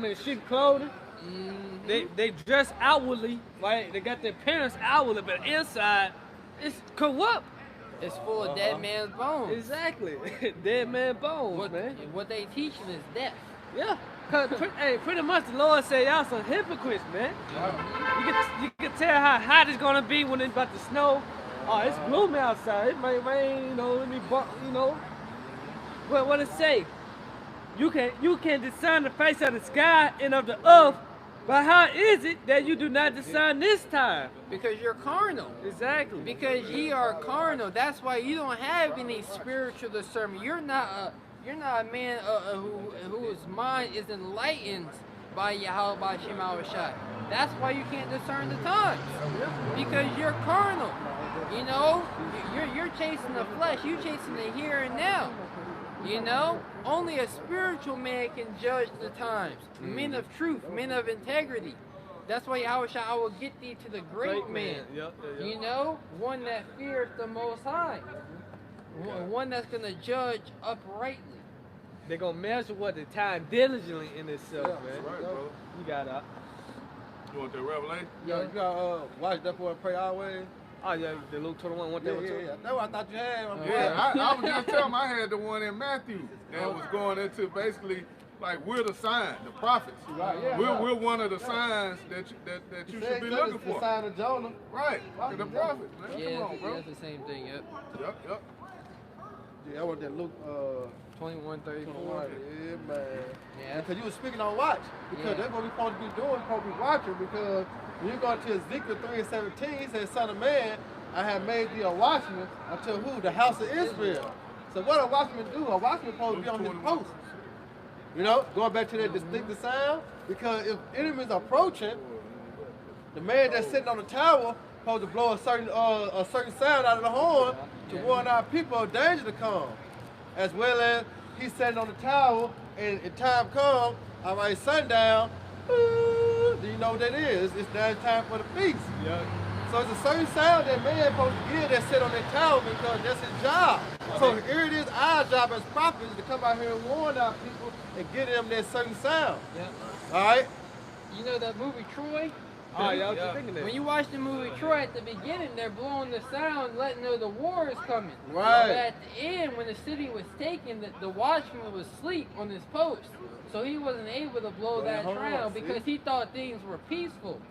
in sheep clothing. They dress outwardly, right? They got their appearance outwardly, but inside, it's corrupt. It's full of dead man's bones. Exactly, dead man bones, What, man. what they teaching is death. Yeah, cause hey, pretty much the Lord said y'all some hypocrites, man. You can tell how hot it's gonna be when it's about to snow. Oh, it's gloomy outside. It might rain, you know. Let me, you know. But what it say? You can discern the face of the sky and of the earth, but how is it that you do not discern this time? Because you're carnal. Exactly. Because ye are carnal. That's why you don't have any spiritual discernment. You're not a man whose mind is enlightened by Yahweh by Shema Shai. That's why you can't discern the times. Because you're carnal. You know, you're chasing the flesh. You're chasing the here and now. You know, only a spiritual man can judge the times. Men of truth, men of integrity. That's why Yahweh Shai, I will get thee to the great man. You know, one that fears the Most High. One that's going to judge uprightly. They're going to measure what the time diligently in itself, man. Right, bro. You got it. You want the revelation? Yeah, you got watch that boy pray always. Oh, yeah, the Luke 21, what that was too? That's what I thought you had. Yeah, I was just telling him I had the one in Matthew that was going into basically like we're the sign, the prophets. Right, yeah, we're one of the signs that you should be looking for. The sign of Jonah. Right, the prophets, man. Yeah, Come on, bro. that's the same thing, yep. Yep. Yeah, I want that Luke 21:34. Yeah, man. Yeah. Because you were speaking on watch. Because that's what we're supposed to be doing, supposed to be watching. Because when you go to Ezekiel 3:17, he says, Son of man, I have made thee a watchman unto who? The house of Israel. So what a watchman do? A watchman supposed to be on his post. You know, going back to that distinctive sound. Because if enemies are approaching, the man that's sitting on the tower supposed to blow a certain sound out of the horn to warn our people of danger to come. As well as he's sitting on the tower, and time comes, all right, sundown, do you know what that is? It's now time for the feast. Yeah. So it's a certain sound that man supposed to give that sit on that tower because that's his job. So here it is, our job as prophets to come out here and warn our people and give them that certain sound. Yep. All right? You know that movie Troy? Oh, yeah, I was just thinking that. When you watch the movie Troy, at the beginning, they're blowing the sound, letting know the war is coming. Right. But at the end, when the city was taken, the watchman was asleep on his post. So he wasn't able to blow that round because he thought things were peaceful.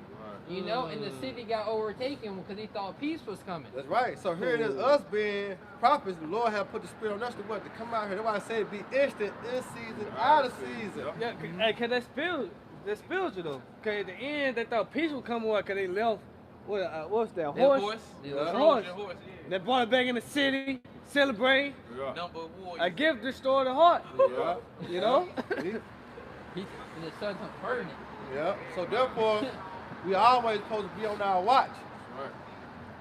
You know, and the city got overtaken because he thought peace was coming. That's right. So here it is, us being prophets. The Lord have put the Spirit on us to what? To come out here. That's why I say be instant, in season, out of season. Yeah, hey, cause that's spiritual though. Cause at the end, they thought peace would come on, cause they left. What's that? Horse. Horse. They brought it back in the city, celebrate. A gift restored the heart. You know. The sun's burning. Yeah. So therefore, we always supposed to be on our watch. Right.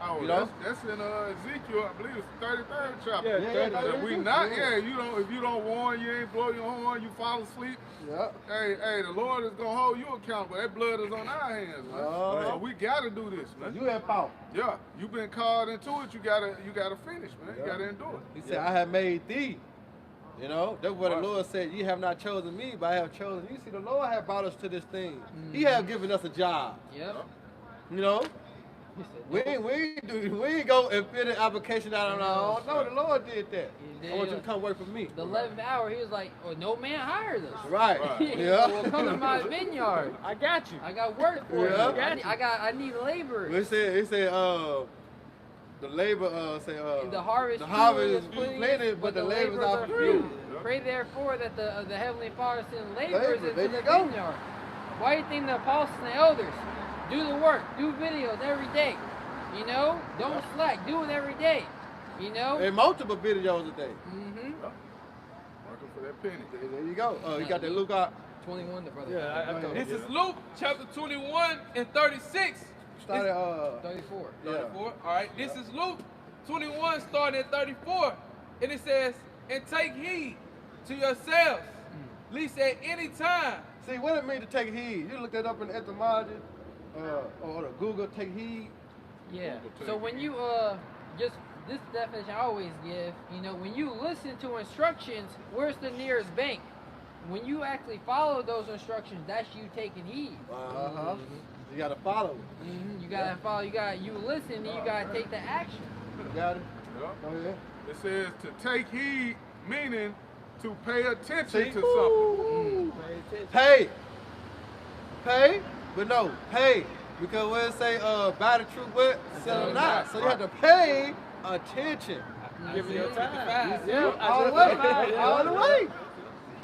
Oh, you know? That's in Ezekiel, I believe it's the 33rd chapter. Yeah, we not, if you don't warn, you ain't blow your horn, you fall asleep. Yeah. Hey, the Lord is gonna hold you accountable. That blood is on our hands, man. So we gotta do this, man. You have power. Yeah, you've been called into it. You gotta finish, man. You gotta endure it. He said, I have made thee. You know, that's what the Lord said. You have not chosen me, but I have chosen you. See, the Lord have brought us to this thing. He have given us a job. Yep. You know, we ain't go and fill the application out on our own. No, the Lord did that. I want you to come work for me. The 11th hour, he was like, "Oh, no man hired us." Right. Yeah. Well, come to my vineyard. I got you. I got work for you. I need laborers. It said, the labor, the harvest is plenty, but the labors are few. Pray therefore that the Heavenly Father send laborers into the vineyard. Why do you think the apostles and the elders do the work, do videos every day? You know, don't slack, do it every day. You know, and multiple videos a day. Working for that penny. There you go. You got that Luke 21, the brother. Yeah, this is Luke chapter 21 and 36. Started 34. 34. All right. This is Luke 21 starting at 34. And it says, and take heed to yourselves, lest at any time. See, what it mean to take heed? You look that up in the etymology or the Google, take heed. Yeah. So when you just this definition I always give, you know, when you listen to instructions, where's the nearest bank? when you actually follow those instructions, that's you taking heed. You gotta follow it. You gotta follow. You listen, and you gotta take the action. You got it? Yep. Go ahead. It says to take heed, meaning to pay attention to something. Pay. Pay, but no, pay. Because when it say buy the truth what? Sell it not. So you have to pay attention. Give me your time. Yeah, all the way. All the way.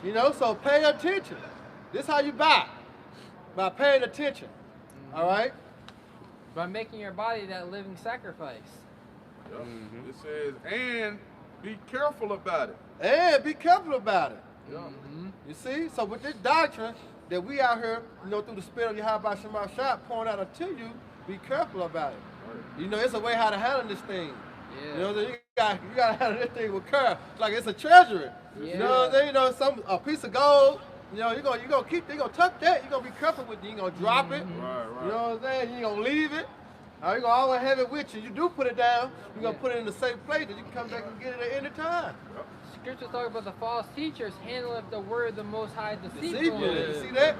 You know, so pay attention. This is how you buy. By paying attention. All right? By making your body that living sacrifice. Yep. It says, and be careful about it. And be careful about it. Yep. You see? So with this doctrine that we out here, you know, through the spirit of Yahweh Shema Shot pouring out unto you, be careful about it. You know, it's a way how to handle this thing. Yeah. You know, you gotta handle this thing with care. Like it's a treasury. Yeah. You know what I'm saying? You know, a piece of gold. You know, you're gonna keep, you're gonna tuck that. You're gonna be careful with it. You're gonna drop it. Right. You know what I'm saying? You ain't gonna leave it. You're gonna always have it with you. You do put it down. You're gonna put it in a safe place that you can come back and get it at any time. Scriptures talk about the false teachers handling the word of the Most High deceitfully. You see that?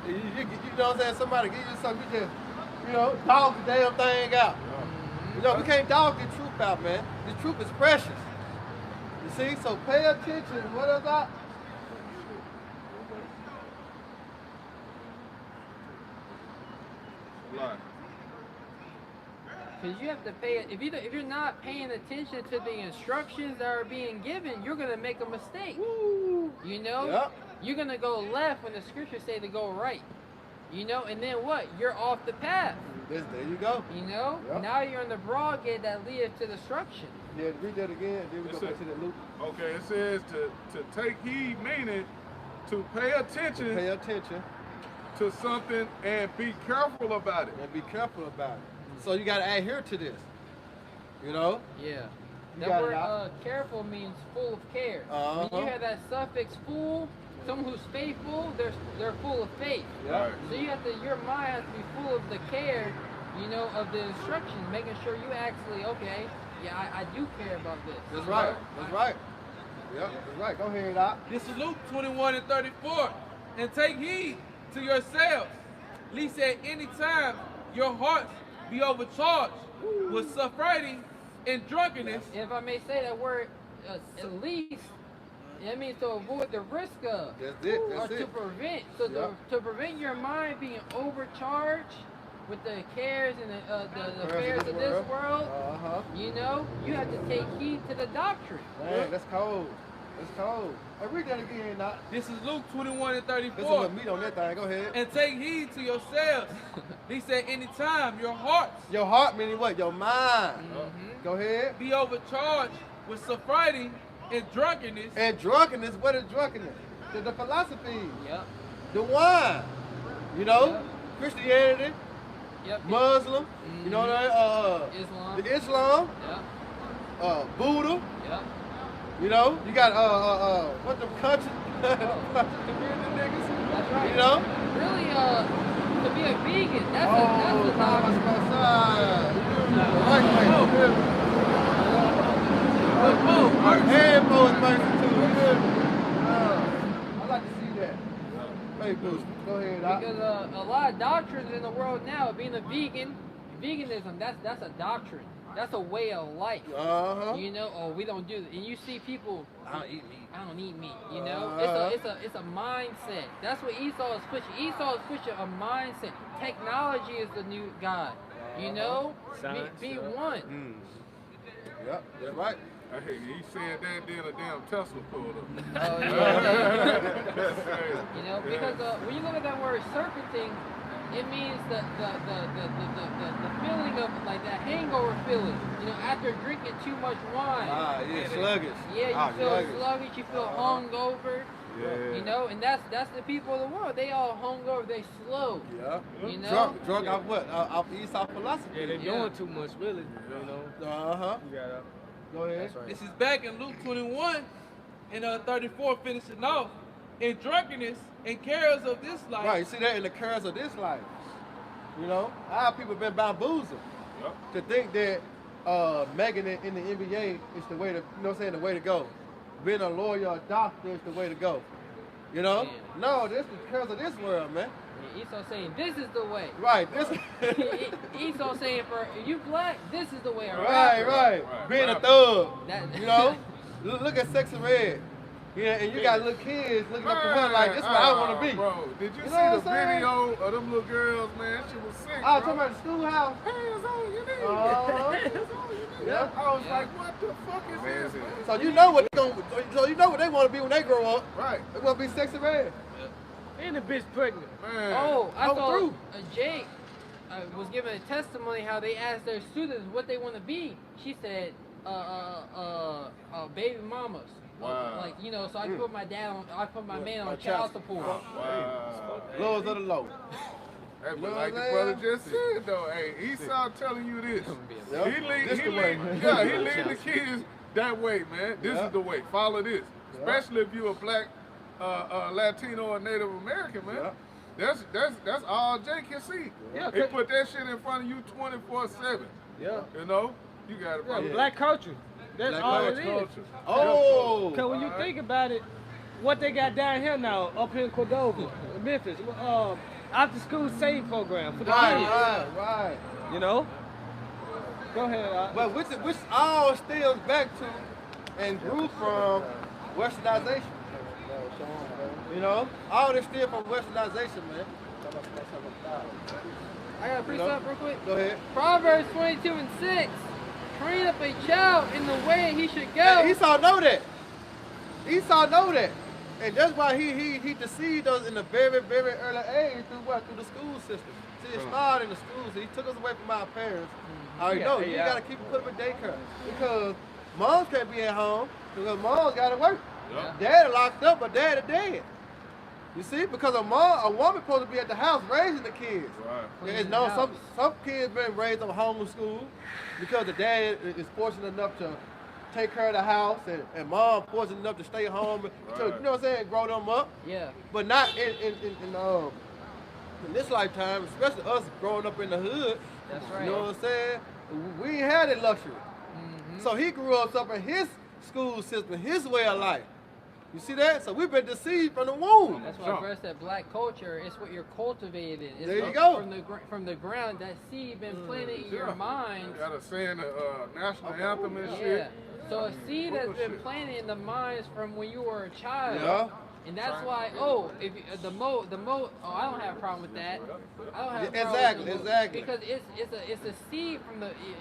You know what I'm saying? Somebody give you something, you just, you know, dog the damn thing out. You know, we can't dog the truth out, man. The truth is precious. You see? So pay attention. What is that? Right. Because you have to pay it. If you're not paying attention to the instructions that are being given, you're gonna make a mistake. You know, Yep. you're gonna go left when the scriptures say to go right. You know, and then what? You're off the path. There you go. You know, Yep. now you're on the broad gate that leads to destruction. Yeah, read that again. Then we go back to the loop. Okay, it says to take heed, meaning to pay attention Pay attention to something and be careful about it. and be careful about it. So you gotta adhere to this. You know? Yeah. You That got it word out. careful means full of care. Uh-huh. When you have that suffix full, someone who's faithful, they're full of faith. Yeah. So you have to, your mind has to be full of the care, you know, of the instructions, making sure you actually, okay, yeah, I do care about this. That's right. That's right. Yep, that's right. Go ahead, Doc. This is Luke 21:34. And take heed to yourselves, lest at any time your hearts be overcharged with sobriety and drunkenness. If I may say that word, at least, that means to avoid the risk of. That's it. Or That's to it. prevent. So to prevent your mind being overcharged with the cares and the affairs of this world, you know, you have to take heed to the doctrine. Man, that's cold. That's cold. Hey, read that again, Doc. This is Luke This is 21:34. what meat on that thing. Go ahead. And take heed to yourselves, lest at any time your hearts Your heart meaning what? Your mind. Go ahead. be overcharged with sobriety and drunkenness. And drunkenness, what is drunkenness? The philosophy, Yep. the wine. You know, Christianity, Yep. Muslim, you know that, Islam. the Islam, Yep. Buddha, Yep. you know, you got what the country, community niggas, That's right. you know. Really, to be a vegan, that's Oh, a doctrine. Handful is mercy too. I like to see that. Hey, Boost, go ahead. Because a lot of doctrines in the world now, being a vegan, veganism, that's a doctrine. That's a way of life. You know, oh, we don't do that. And you see people, I don't eat meat. I don't eat meat. You know, it's a mindset. That's what Esau is pushing. Esau is pushing a mindset. Technology is the new God. You know, be one. Yep, that's right. Hey, he said that, then a damn Tesla pulled up. Oh yeah. You know, because when you look at that word serpenting, it means the feeling of like that hangover feeling. You know, after drinking too much wine. Yeah, sluggish. Yeah, you feel sluggish, you feel hungover. Yeah. You know, and that's the people of the world. They all hungover, they slow. Yeah. You know? Drunk off what? Off Esau philosophy. Yeah, they're doing too much, really. You know. You gotta. Go ahead. This is back in Luke 21 and 34, finishing off. In drunkenness and cares of this life. Right, you see that in the cares of this life. You know, our people been bamboozled to think that making it in the NBA is the way to, you know what I'm saying, the way to go. Being a lawyer or doctor is the way to go. You know? Yeah. No, this is because of this world, man. Yeah, Esau saying this is the way. Right. This. Esau saying for you black, this is the way. Right. Being a thug. That, You know? Look at Sex and Red. Yeah, and you got little kids looking up to her like, this is where I want to be. Bro, did you You see know the what I'm saying? video of them little girls, man? She was sick, I was bro. talking about the schoolhouse. Hands on your knees. Uh-huh. Yeah. I was like, what the fuck is this, man? So you know what they gonna, so you know what they want to be when they grow up. Right. They want to be Sex and Red. And the bitch pregnant. Man. Oh, I Come saw through. Jake was giving a testimony how they asked their students what they want to be. She said, baby mamas. Wow. Like, you know, so I put my dad on, I put my man on child support. Wow. Lowest of the low. Hey, You know but what like the I'm brother saying? just said though, hey, Esau telling you this. Yep. He lead, This he the way. lead, yeah, he lead the kids that way, man. This Yep. is the way. Follow this. Yep. Especially if you're a black, Latino or Native American, man. Yep. That's all Jay can see. Yeah, He put that shit in front of you 24/7. Yeah. You know, you got it. Yeah, bro. black culture. That's Black all culture. it is. Oh. Because when you think about it, what they got down here now, up here in Cordova, Memphis, after school save program for the kids. Right. You know? Go ahead. But which all stems back to and grew from westernization. You know? All this stems from westernization, man. I got to preach up real quick. Go ahead. Proverbs 22:6. Train up a child in the way he should go. And Esau know that. Esau know that. And that's why he deceived us in a very, very early age through what? Through the school system. See, it started in the schools. He took us away from our parents. I already know. You got to keep put them in daycare. Because moms can't be at home. Because moms got to work. Yeah. Daddy locked up, but daddy dead. You see? Because a woman supposed to be at the house raising the kids. Right. It's no, some kids been raised on homeschool because the dad is fortunate enough to take care of the house and mom fortunate enough to stay home to, you know what I'm saying, grow them up. Yeah. But not in this lifetime, especially us growing up in the hood. That's right. You know what I'm saying? We ain't had that luxury. So he grew us up in his school system, his way of life. You see that? So we've been deceived from the womb. That's why Brett said black culture is what you're cultivated. It's There you go. From the ground, that seed been planted in your mind. Got to sing the national anthem and Yeah. shit. So a seed has been planted in the minds from when you were a child. Yeah. And that's why, if you, I don't have a problem with that. I don't have a problem Exactly, with the exactly. Because it's a seed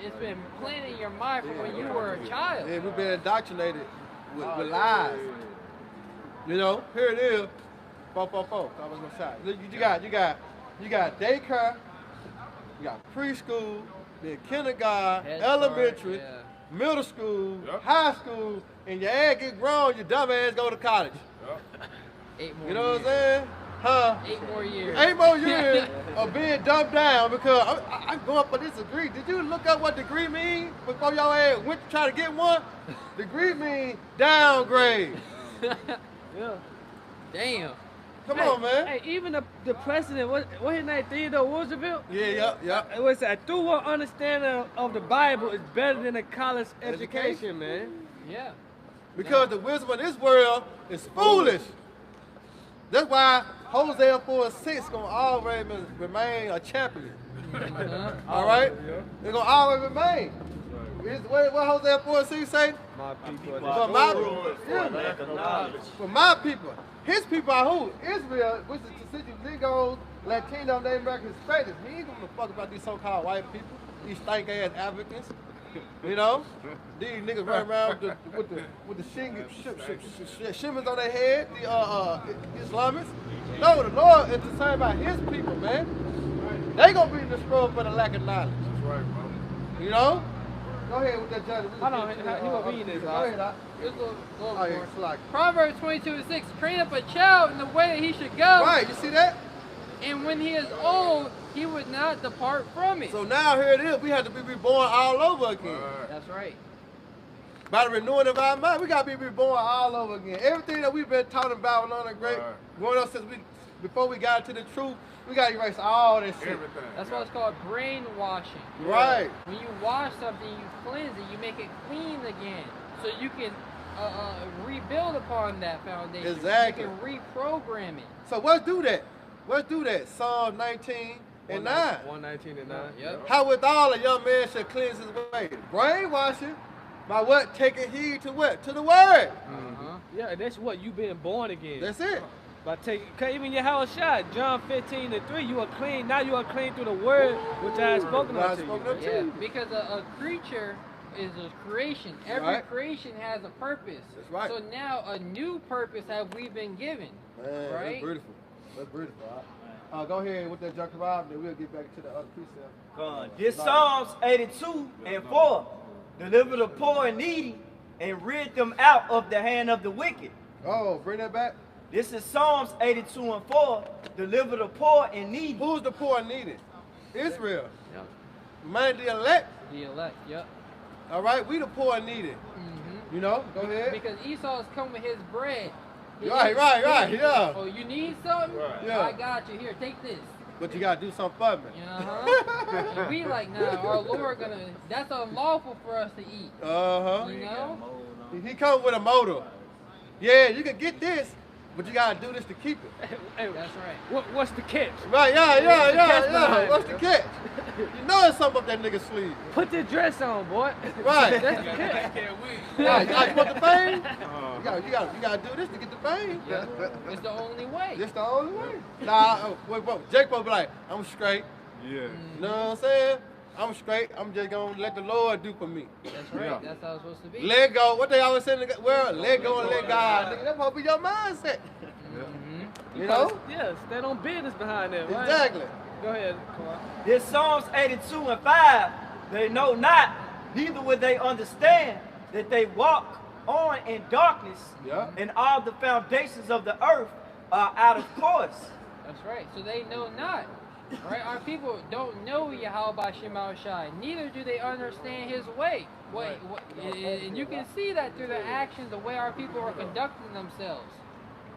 it's been planted in your mind from when you were a child. Yeah, we've been indoctrinated with lies. You know, here it is. 444. I was gonna shot. You got daycare, you got preschool, then kindergarten, Head elementary, start, middle school, Yep. high school, and your ass get grown, your dumb ass go to college. Yeah. 8 more You know what I'm years. saying? Huh? 8 more years. 8 more years of being dumbed down because I'm going for this degree. Did you look up what degree mean before y'all ass went to try to get one? Degree mean downgrade. Yeah. Damn. Come on, man. Hey, even the president, what his name, Theodore Roosevelt? Yeah. It was a through understanding of the Bible is better than a college education, man. Yeah. Because the wisdom of this world is foolish. That's why Hosea 4:6 gonna always remain a champion. All right? They're gonna always remain. What Hosea 4:6 say? My people. For my people. For my people. His people are who? Israel, which is the city of Negroes, Latino, Native Americans, Spanish. He ain't gonna fuck about these so-called white people, these stank ass Africans. You know? These niggas run around with the shimmers on their head, the Islamists. No, the Lord is concerned about his people, man. They gonna be destroyed for the lack of knowledge. That's right, bro. You know? Go ahead with that judge. Hold on, he was reading this. Go ahead, Doc. Just go Oh, over yeah, more. it's like, Proverbs 22:6. Train up a child in the way that he should go. right, you see that? And when he is old, he would not depart from it. So now here it is. We have to be reborn all over again. Right. That's right. By the renewing of our mind, we got to be reborn all over again. Everything that we've been talking about on the great, Right. growing up before we got to the truth, we got to erase all this shit. Everything. That's why it's called brainwashing. Right. When you wash something, you cleanse it, you make it clean again. So you can rebuild upon that foundation. Exactly. We can reprogram it. So let's do that. Let's do that. Psalm 19 and 9. 119 and 9. Yep. How withal a young man should cleanse his way? Brainwashing. By what? Taking heed to what? To the word. Yeah, that's what you been born again. That's it. By taking, even your house shot, John 15 and 3, you are clean. Now you are clean through the word which I have spoken unto you. Yeah, because a creature is a creation. Every creation has a purpose. That's right. So now a new purpose have we been given. Man, right? that's beautiful. That's beautiful. Go ahead with that Junker Rob, then we'll get back to the other precept. This Psalms 82 and 4. Deliver the poor and needy and rid them out of the hand of the wicked. Oh, bring that back. This is Psalms 82 and 4. Deliver the poor and needy. Who's the poor and needy? Israel. Yep. Man, the elect. The elect, yep. All right, we the poor and needy. You know, go ahead. Because Esau's come with his bread. Right, yeah. Oh, you need something? Right. Yeah. I got you. Here, take this. But you gotta do something for me. And we like, nah, our Lord that's unlawful for us to eat. You know? He come with a motive. Yeah, you can get this, but you gotta do this to keep it. Hey, That's right. what's the catch? Right, catch behind yeah. it? What's the catch? You know there's something up that nigga's sleeve. Put the dress on, boy. Right. That's the catch. Can't win. Right, you want the fame? You gotta do this to get the fame. It's the only way. This the only way. Nah, wait, Jake will be like, I'm straight. Yeah. You know what I'm saying? I'm straight. I'm just gonna let the Lord do for me. That's right. That's how it's supposed to be. Let go. What they always say in the world? Let go and let God. Nigga, that's supposed to be your mindset. You know? Yeah, stand on business behind that, right? Exactly. Go ahead, Kawhi. This Psalms 82 and 5. They know not, neither will they understand, that they walk on in darkness, and all the foundations of the earth are out of course. That's right. So they know not. Right? Our people don't know Yahweh Shema Shai. Neither do they understand his way. And you can see that through the actions, the way our people are conducting themselves.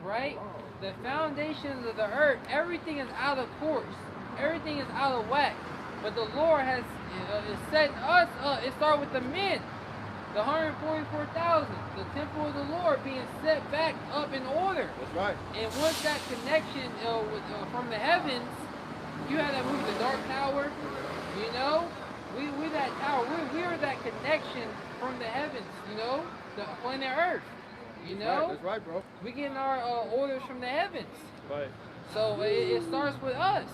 Right? The foundations of the earth, everything is out of course. Everything is out of whack. But the Lord has set us up. It started with the men. The 144,000. The temple of the Lord being set back up in order. That's right. And once that connection from the heavens, you had to move the dark tower, you know? We that tower, we are that connection from the heavens, you know? The planet Earth, you know? That's right, bro. We getting our orders from the heavens. Right. So it starts with us.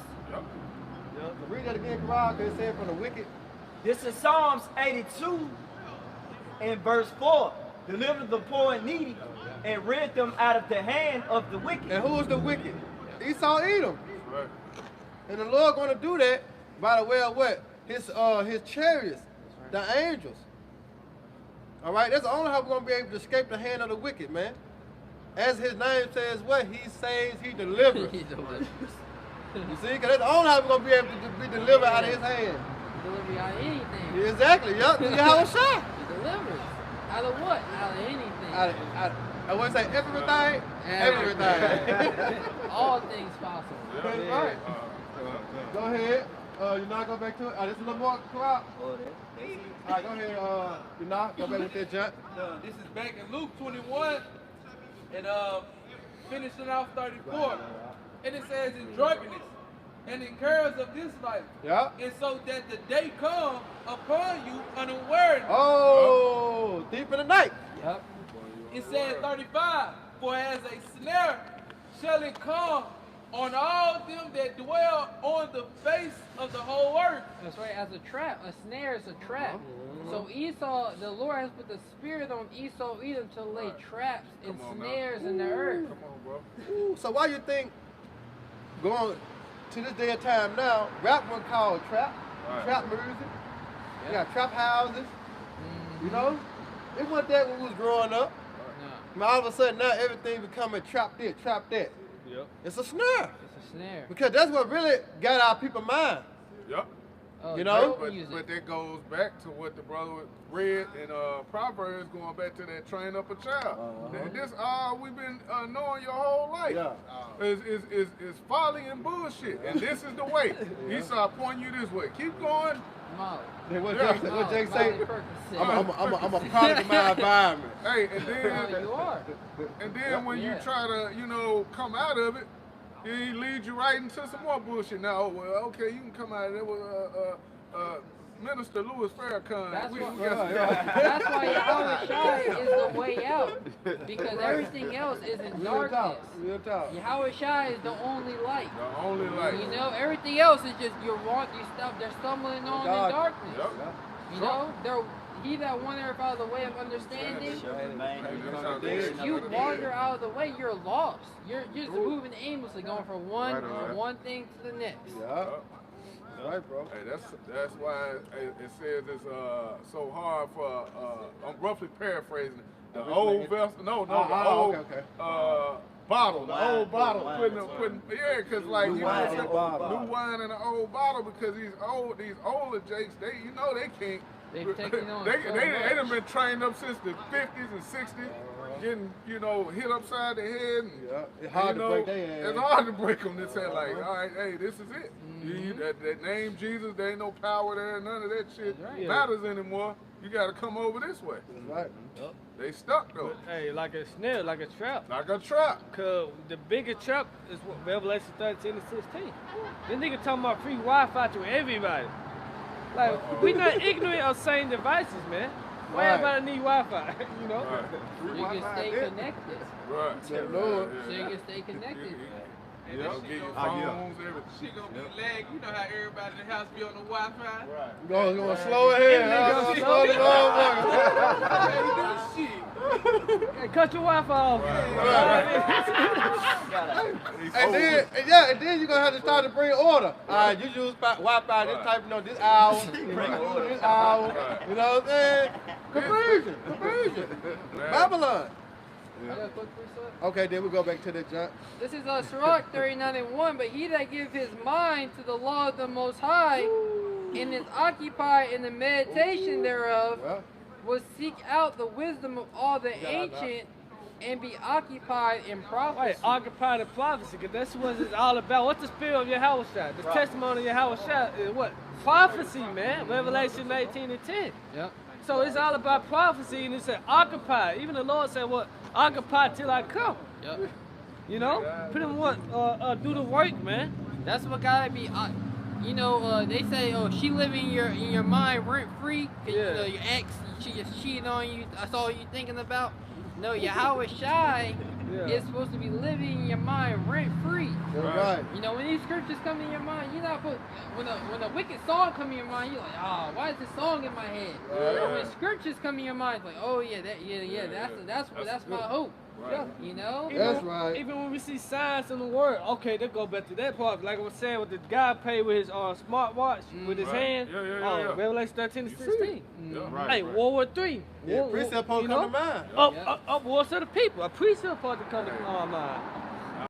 Read that again, Karal, because it said from the wicked. This is Psalms 82 and verse 4. Deliver the poor and needy and rid them out of the hand of the wicked. And who is the wicked? Esau, Edom. Right. And the Lord going to do that by the way of what? His chariots, the angels. All right, that's the only how we're going to be able to escape the hand of the wicked, man. As his name says, what? He saves, he delivers. He delivers. You see, because that's the only how we're going to be able to be delivered out of his hand. Deliver you out of anything. Exactly, yup. You have a shot. He delivers. Out of what? Out of anything. I want to say everything. Everything. All things possible. That's right. Go ahead. You not go back to it. This is a little more crowd. All right, go ahead. You not go back with that jump. This is back in Luke 21 and finishing off 34. And it says in drunkenness and in cares of this life. Yeah. And so that the day come upon you unawareness. Oh, deep in the night. Yep. It says 35, for as a snare shall it come on all them that dwell on the face of the whole earth. That's right, as a trap. A snare is a trap. So Esau, the Lord has put the spirit on Esau Edom to lay traps and snares in the earth. Come on, bro. Ooh, so why you think going to this day of time now, rap one called trap, trap music, you got trap houses, you know? It wasn't that when we was growing up. No. All of a sudden now everything becoming trap this, trap that. Yep. It's a snare. It's a snare. Because that's what really got our people mind. Yep. Oh, You know? But that goes back to what the brother read in Proverbs, going back to that train up a child. This all we've been knowing your whole life. Is folly and bullshit. And this is the way. He started pointing you this way. Keep going. What Jake say? I'm a product of my environment. Hey, and then you are. And then when you try to, you know, come out of it, he leads you right into some more bullshit. Now, well, okay, you can come out of it with Minister Louis Farrakhan. That's why Yahweh Shai is the way out, because everything else is in darkness. Yahweh Shai is the only light. The only light. You know, everything else is just they're stumbling on in darkness. You know, he that wandereth out of the way of understanding, if you wander out of the way, you're lost. You're just moving aimlessly, going from one thing to the next. Right, bro. Hey, that's why it says it's so hard for I'm roughly paraphrasing it. The old vessel, the old bottle, the old bottle, putting because like you know, new wine in an old bottle because these older jakes, they can't. They've taken on they done been trained up since the 50s and 60s, getting, you know, hit upside the head. And, it's hard to break their ass. It's hard to break them. They say, like, all right, hey, this is it. That name Jesus, there ain't no power there, none of that shit matters anymore. You got to come over this way. Right. They stuck, though. Hey, like a snare, like a trap. Like a trap. Because the bigger trap is what Revelation 13 and 16. This nigga talking about free Wi-Fi to everybody. Like, we not ignorant of same devices, man. Why everybody need Wi-Fi, you know? So you can stay connected. Right. So you can stay connected. And that shit she gonna be lag. You know how everybody in the house be on the Wi-Fi? Right. Going slow ahead. Slow Hey, cut your Wi-Fi off. And then you're gonna have to start to bring order. All right, you use Wi-Fi this type, this hour, this hour. You know what I'm saying? Conversion. Babylon. I got a quick precept. Okay, then we go back to the jump. This is Sirach 39:1. But he that give his mind to the law of the Most High and is occupied in the meditation thereof will seek out the wisdom of all the ancient and be occupied in prophecy. Right, occupied in prophecy, because that's what it's all about. What's the spirit of Yahweh Shai? The testimony of Yahweh Shai is what? Prophecy, man. Revelation 19 and 10. Yep. So it's all about prophecy, and it said occupy. Even the Lord said, what? Occupy till I come. Yep. You know? Put him what? Do the work, man. That's what gotta be. You know, they say, oh, she living in your mind rent free. You know, your ex, she just cheated on you. That's all you thinking about. No, Yahweh Shai is supposed to be living in your mind rent free. Right. You know, when these scriptures come in your mind, you're not supposed. When a wicked song come in your mind, you're like, oh, why is this song in my head? When scriptures come in your mind, it's like, oh yeah, that's my hope. Right. You know? That's right. Even when we see signs in the word, okay, they go back to that part. Like I was saying, with the guy paid with his smartwatch, with his hand. Revelation 13 to 16. Hey, World War III. Precept supposed to come to mind. Up wars of the people. A precept supposed to come to mind.